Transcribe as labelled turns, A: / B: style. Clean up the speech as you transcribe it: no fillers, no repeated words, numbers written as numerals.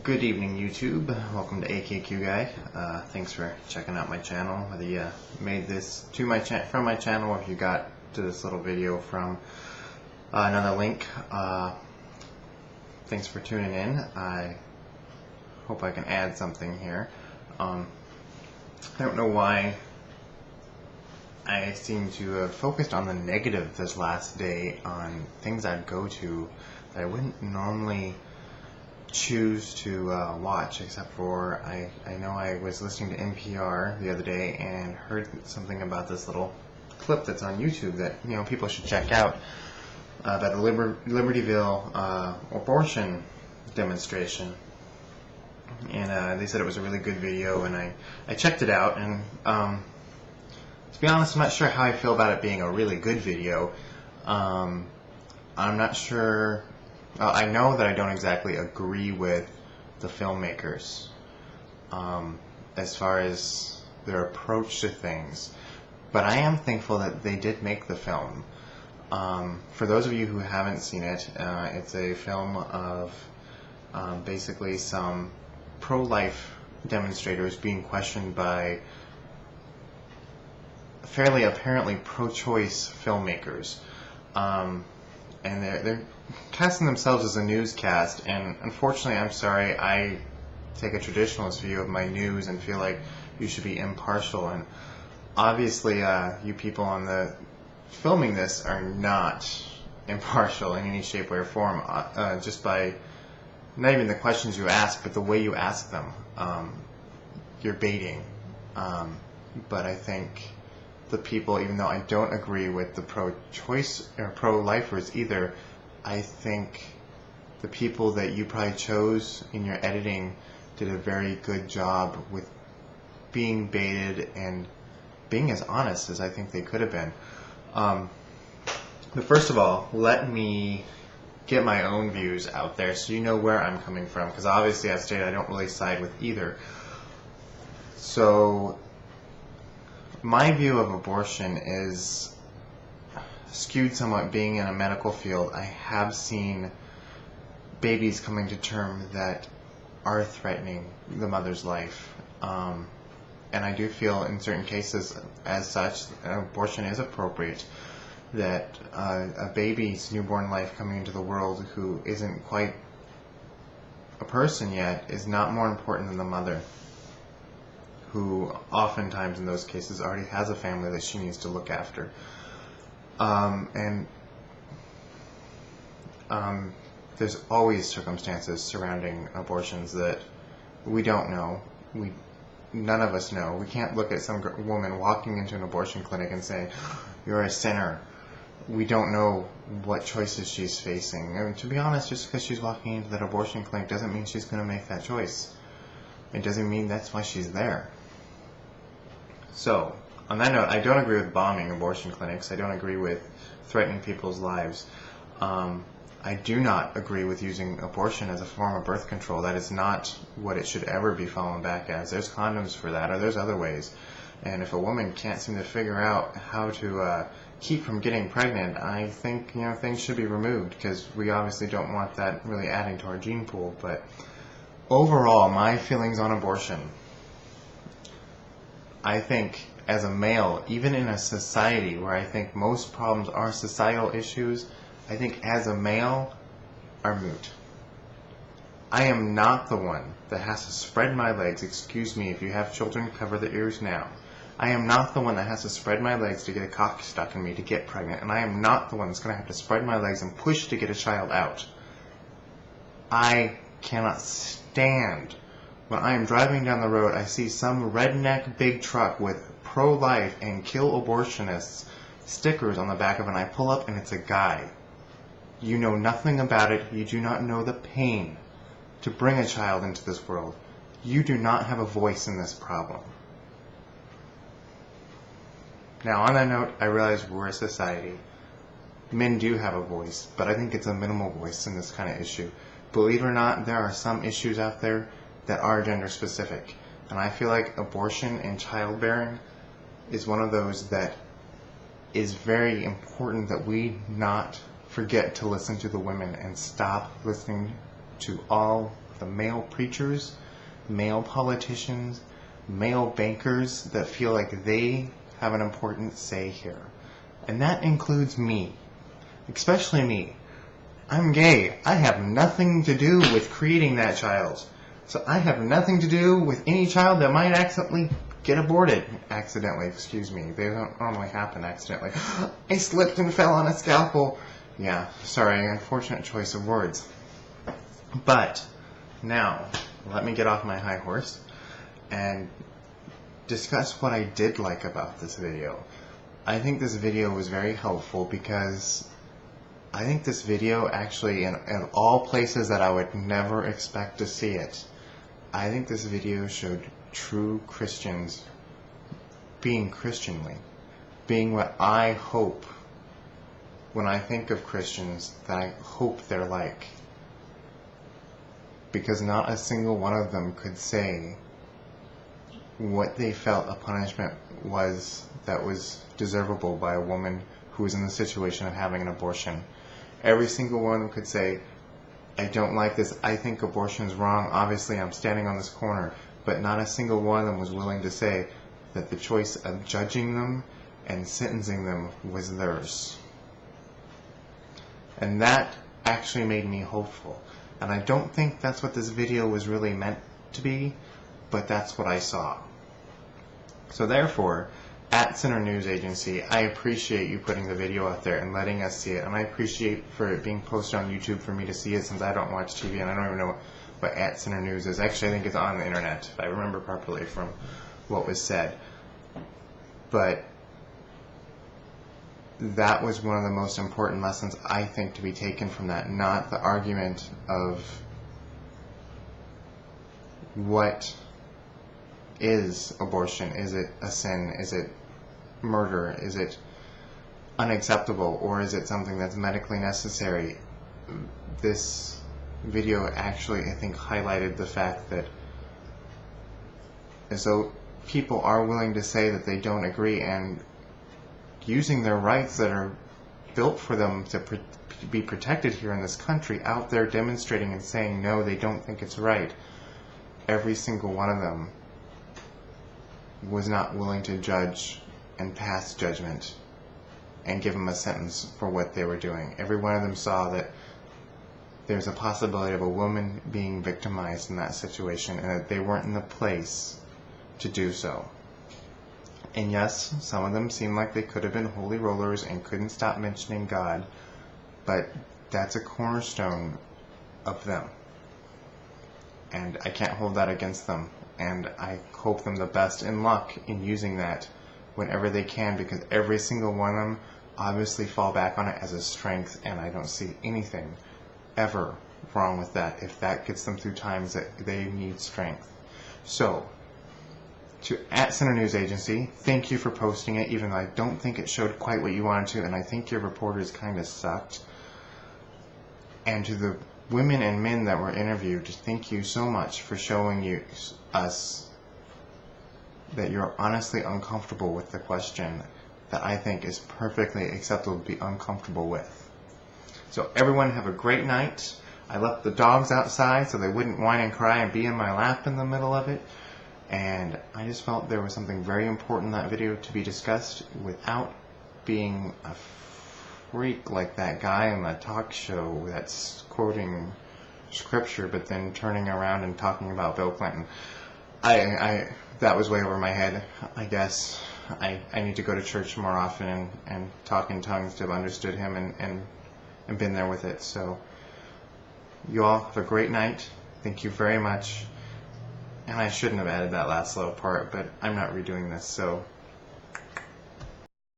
A: Good evening, YouTube. Welcome to AKQ Guy. Thanks for checking out my channel. Whether you made this to my from my channel, or if you got to this little video from another link, thanks for tuning in. I hope I can add something here. I don't know why I seem to have focused on the negative this last day, on things I'd go to that I wouldn't normally choose to watch, except for I know I was listening to NPR the other day and heard something about this little clip that's on YouTube that people should check out, about the Libertyville abortion demonstration. And they said it was a really good video, and I checked it out, and to be honest, I'm not sure how I feel about it being a really good video. I'm not sure. I know that I don't exactly agree with the filmmakers as far as their approach to things, but I am thankful that they did make the film. For those of you who haven't seen it, it's a film of basically some pro-life demonstrators being questioned by fairly apparently pro-choice filmmakers. And they're casting themselves as a newscast, and unfortunately, I'm sorry, I take a traditionalist view of my news and feel like you should be impartial, and obviously you people on the filming this are not impartial in any shape, way, or form, just by not even the questions you ask, but the way you ask them. You're baiting. But I think the people, even though I don't agree with the pro-choice or pro-lifers either, I think the people that you probably chose in your editing did a very good job with being baited and being as honest as I think they could have been. But first of all, let me get my own views out there so you know where I'm coming from, because obviously I've stated I don't really side with either. So my view of abortion is skewed somewhat. Being in a medical field, I have seen babies coming to term that are threatening the mother's life. And I do feel in certain cases, as such, abortion is appropriate. That a baby's newborn life coming into the world who isn't quite a person yet is not more important than the mother, who oftentimes in those cases already has a family that she needs to look after. And there's always circumstances surrounding abortions that we don't know. None of us know. We can't look at some woman walking into an abortion clinic and say, "You're a sinner." We don't know what choices she's facing. I mean, to be honest, just because she's walking into that abortion clinic doesn't mean she's going to make that choice. It doesn't mean that's why she's there. So, on that note, I don't agree with bombing abortion clinics. I don't agree with threatening people's lives. I do not agree with using abortion as a form of birth control. That is not what it should ever be fallen back as. There's condoms for that, or there's other ways. And if a woman can't seem to figure out how to keep from getting pregnant, I think things should be removed, because we obviously don't want that really adding to our gene pool. But overall, my feelings on abortion, I think as a male, even in a society where I think most problems are societal issues, I think as a male are moot. I am not the one that has to spread my legs. Excuse me, if you have children, cover the ears now. I am not the one that has to spread my legs to get a cock stuck in me to get pregnant, and I am not the one that's going to have to spread my legs and push to get a child out. I cannot stand when I am driving down the road, I see some redneck big truck with pro-life and kill abortionists stickers on the back of it, and I pull up and it's a guy. You know nothing about it. You do not know the pain to bring a child into this world. You do not have a voice in this problem. Now, on that note, I realize we're a society. Men do have a voice, but I think it's a minimal voice in this kind of issue. Believe it or not, there are some issues out there that are gender specific. And I feel like abortion and childbearing is one of those that is very important that we not forget to listen to the women and stop listening to all the male preachers, male politicians, male bankers that feel like they have an important say here. And that includes me. Especially me. I'm gay. I have nothing to do with creating that child. So I have nothing to do with any child that might accidentally get aborted. Accidentally, excuse me. They don't normally happen accidentally. I slipped and fell on a scalpel. Yeah, sorry, unfortunate choice of words. But now, let me get off my high horse and discuss what I did like about this video. I think this video was very helpful because I think this video actually, in all places that I would never expect to see it, I think this video showed true Christians being Christianly, being what I hope when I think of Christians that I hope they're like. Because not a single one of them could say what they felt a punishment was that was deservable by a woman who was in the situation of having an abortion. Every single one could say, I don't like this, I think abortion's wrong, obviously I'm standing on this corner, but not a single one of them was willing to say that the choice of judging them and sentencing them was theirs. And that actually made me hopeful. And I don't think that's what this video was really meant to be, but that's what I saw. So therefore, at Center News Agency, I appreciate you putting the video out there and letting us see it. And I appreciate for it being posted on YouTube for me to see it, since I don't watch TV and I don't even know what at Center News is. Actually, I think it's on the internet, if I remember properly from what was said. But that was one of the most important lessons, I think, to be taken from that. Not the argument of what is abortion. Is it a sin? Is it murder? Is it unacceptable? Or is it something that's medically necessary? This video actually, I think, highlighted the fact that as though people are willing to say that they don't agree and using their rights that are built for them to be protected here in this country, out there demonstrating and saying no, they don't think it's right. Every single one of them was not willing to judge and pass judgment and give them a sentence for what they were doing. Every one of them saw that there's a possibility of a woman being victimized in that situation and that they weren't in the place to do so. And yes, some of them seemed like they could have been holy rollers and couldn't stop mentioning God, but that's a cornerstone of them. And I can't hold that against them. And I hope them the best in luck in using that whenever they can, because every single one of them obviously fall back on it as a strength, and I don't see anything ever wrong with that if that gets them through times that they need strength. So, to at Center News Agency, thank you for posting it, even though I don't think it showed quite what you wanted to, and I think your reporters kind of sucked. And to the women and men that were interviewed, thank you so much for showing us that you're honestly uncomfortable with the question that I think is perfectly acceptable to be uncomfortable with. So everyone have a great night. I left the dogs outside so they wouldn't whine and cry and be in my lap in the middle of it. And I just felt there was something very important in that video to be discussed without being a freak like that guy on the talk show that's quoting scripture but then turning around and talking about Bill Clinton. That was way over my head, I guess. I need to go to church more often and talk in tongues to have understood him and been there with it. So you all have a great night. Thank you very much. And I shouldn't have added that last little part, but I'm not redoing this, so